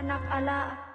anak Allah.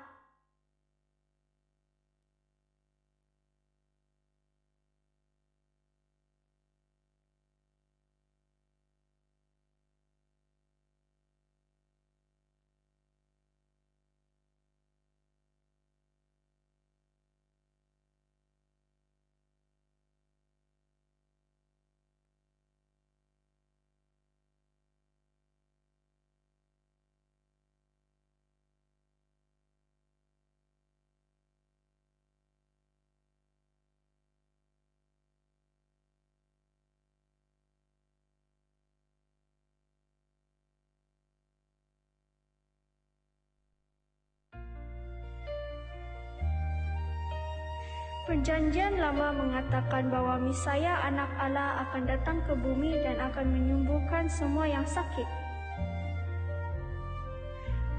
Perjanjian Lama mengatakan bahwa Mesaya anak Allah akan datang ke bumi dan akan menyembuhkan semua yang sakit.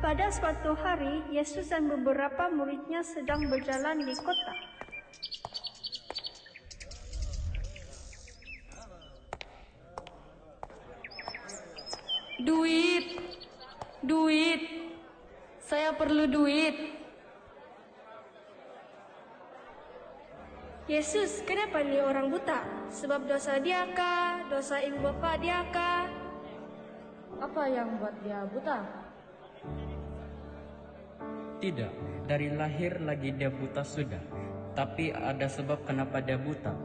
Pada suatu hari, Yesus dan beberapa muridnya sedang berjalan di kota. Duit, saya perlu duit. Yesus, kenapa dia orang buta? Sebab dosa dia kah? Dosa ibu bapa dia kah? Apa yang buat dia buta? Tidak, dari lahir lagi dia buta sudah. Tapi ada sebab kenapa dia buta.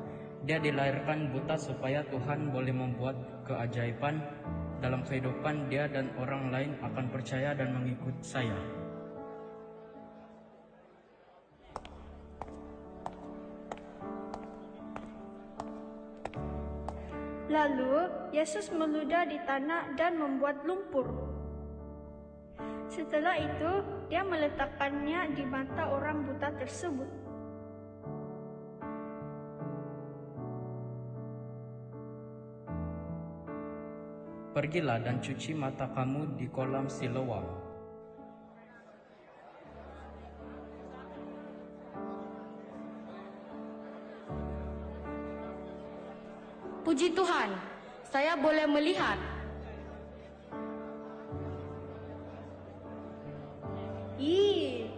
Dia dilahirkan buta supaya Tuhan boleh membuat keajaiban dalam kehidupan dia dan orang lain akan percaya dan mengikut saya. Lalu, Yesus meludah di tanah dan membuat lumpur. Setelah itu, dia meletakkannya di mata orang buta tersebut. Pergilah dan cuci mata kamu di kolam Siloam. Puji Tuhan, saya boleh melihat.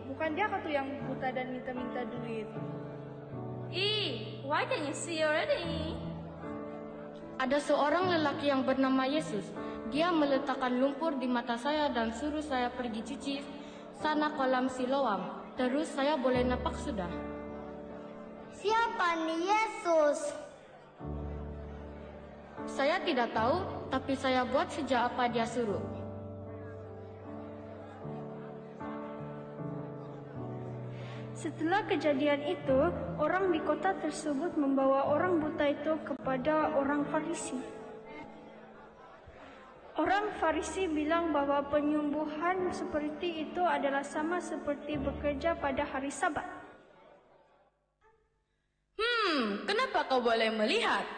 Bukan dia tuh yang buta dan minta-minta duit. Why can't you see already? Ada seorang lelaki yang bernama Yesus. Dia meletakkan lumpur di mata saya dan suruh saya pergi cuci sana kolam Siloam. Terus saya boleh nampak sudah. Siapa nih Yesus? Saya tidak tahu, tapi saya buat sejak apa dia suruh. Setelah kejadian itu, orang di kota tersebut membawa orang buta itu kepada orang Farisi. Orang Farisi bilang bahwa penyembuhan seperti itu adalah sama seperti bekerja pada hari Sabat. Kenapa kau boleh melihat?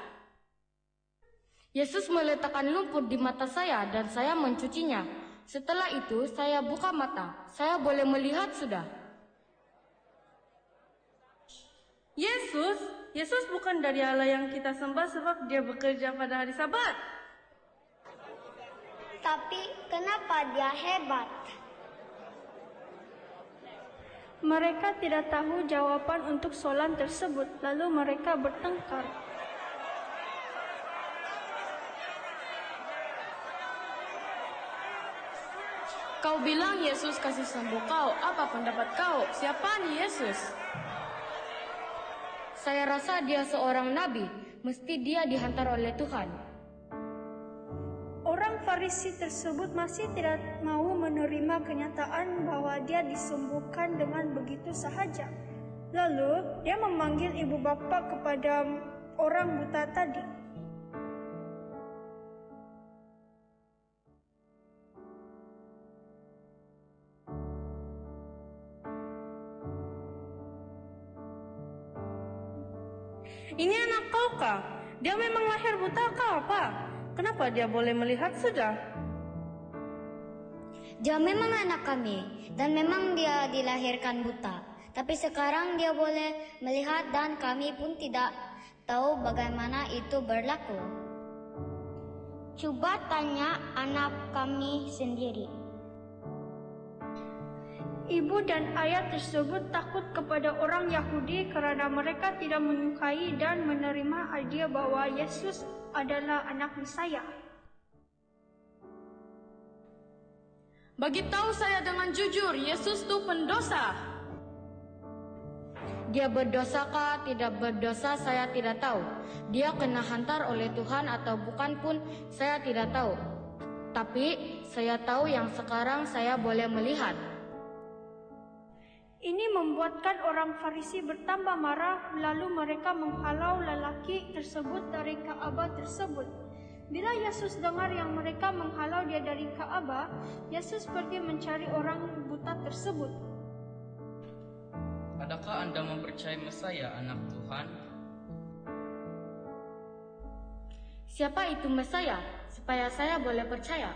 Yesus meletakkan lumpur di mata saya dan saya mencucinya. Setelah itu saya buka mata. Saya boleh melihat sudah. Yesus bukan dari Allah yang kita sembah sebab dia bekerja pada hari Sabat. Tapi kenapa dia hebat? Mereka tidak tahu jawaban untuk soalan tersebut, lalu mereka bertengkar. Kau bilang Yesus kasih sembuh kau. Apa pendapat kau? Siapa nih Yesus? Saya rasa dia seorang nabi. Mesti dia dihantar oleh Tuhan. Orang Farisi tersebut masih tidak mau menerima kenyataan bahwa dia disembuhkan dengan begitu sahaja. Lalu, dia memanggil ibu bapa kepada orang buta tadi. Ini anak kau kah? Dia memang lahir buta kah apa? Kenapa dia boleh melihat sudah? Dia memang anak kami dan memang dia dilahirkan buta. Tapi sekarang dia boleh melihat dan kami pun tidak tahu bagaimana itu berlaku. Coba tanya anak kami sendiri. Ibu dan ayah tersebut takut kepada orang Yahudi karena mereka tidak menyukai dan menerima idea bahwa Yesus adalah anak Mesaya. Bagi tahu saya dengan jujur, Yesus itu pendosa. Dia berdosakah, tidak berdosa, saya tidak tahu. Dia kena hantar oleh Tuhan atau bukan pun, saya tidak tahu. Tapi saya tahu yang sekarang saya boleh melihat. Ini membuatkan orang Farisi bertambah marah, lalu mereka menghalau lelaki tersebut dari Ka'bah tersebut. Bila Yesus dengar yang mereka menghalau dia dari Ka'bah, Yesus pergi mencari orang buta tersebut. Adakah Anda mempercayai Mesaya, anak Tuhan? Siapa itu Mesaya, supaya saya boleh percaya?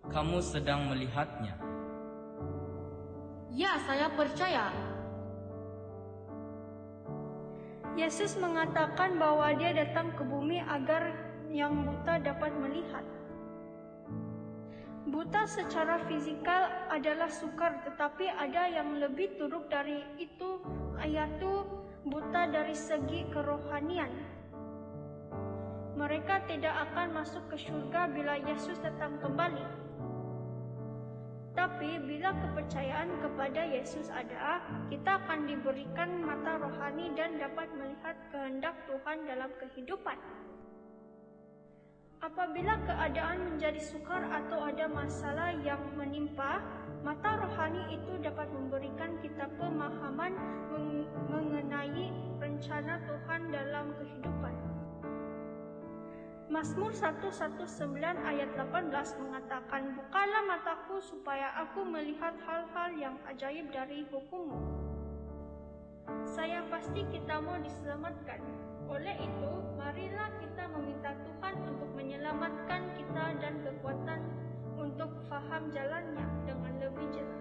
Kamu sedang melihatnya. Ya, saya percaya. Yesus mengatakan bahwa dia datang ke bumi agar yang buta dapat melihat. Buta secara fisikal adalah sukar, tetapi ada yang lebih teruk dari itu, yaitu buta dari segi kerohanian. Mereka tidak akan masuk ke surga bila Yesus datang kembali. Tapi bila kepercayaan kepada Yesus ada, kita akan diberikan mata rohani dan dapat melihat kehendak Tuhan dalam kehidupan. Apabila keadaan menjadi sukar atau ada masalah yang menimpa, mata rohani itu dapat memberikan kita pemahaman mengenai rencana Tuhan dalam kehidupan. Mazmur 119 ayat 18 mengatakan, "Bukalah mataku supaya aku melihat hal-hal yang ajaib dari hukum-Mu." Saya pasti kita mau diselamatkan. Oleh itu, marilah kita meminta Tuhan untuk menyelamatkan kita dan kekuatan untuk faham jalannya dengan lebih jelas.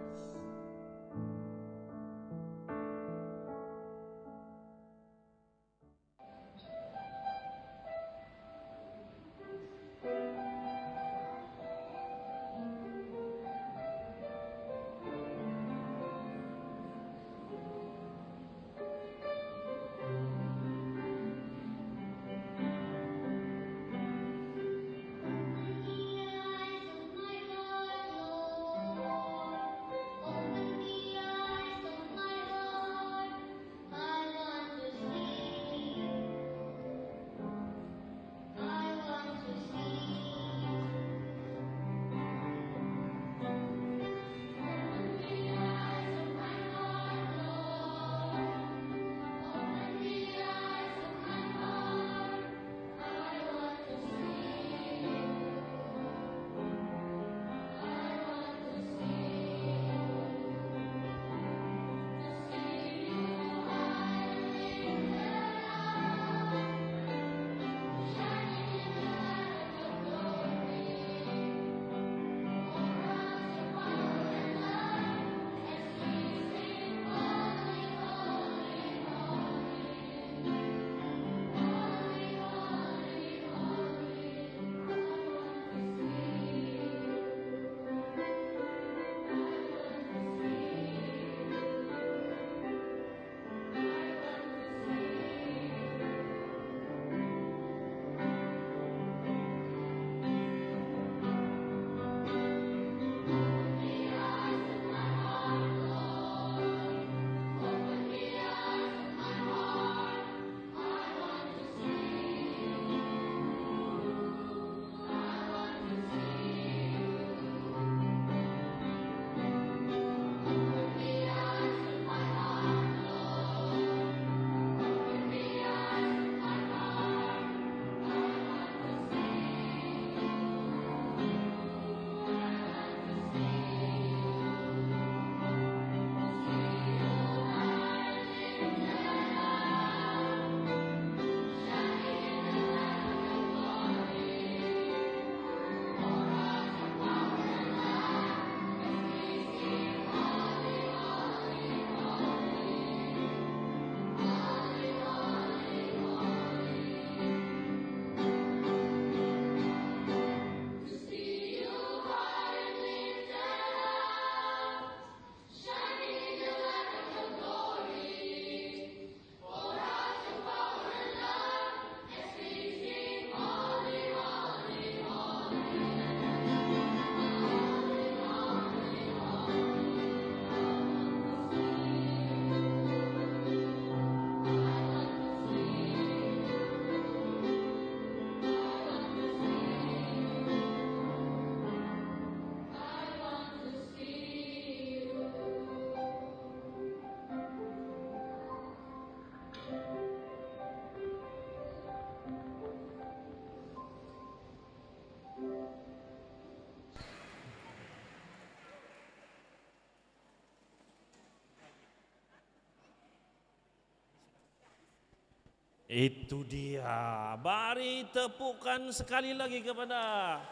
Itu dia. Beri tepukan sekali lagi kepada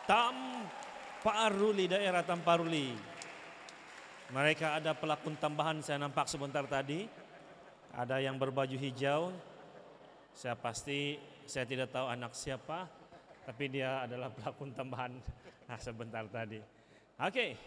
Tamparuli, daerah Tamparuli. Mereka ada pelakon tambahan saya nampak sebentar tadi. Ada yang berbaju hijau. Saya tidak tahu anak siapa, tapi dia adalah pelakon tambahan sebentar tadi. Oke,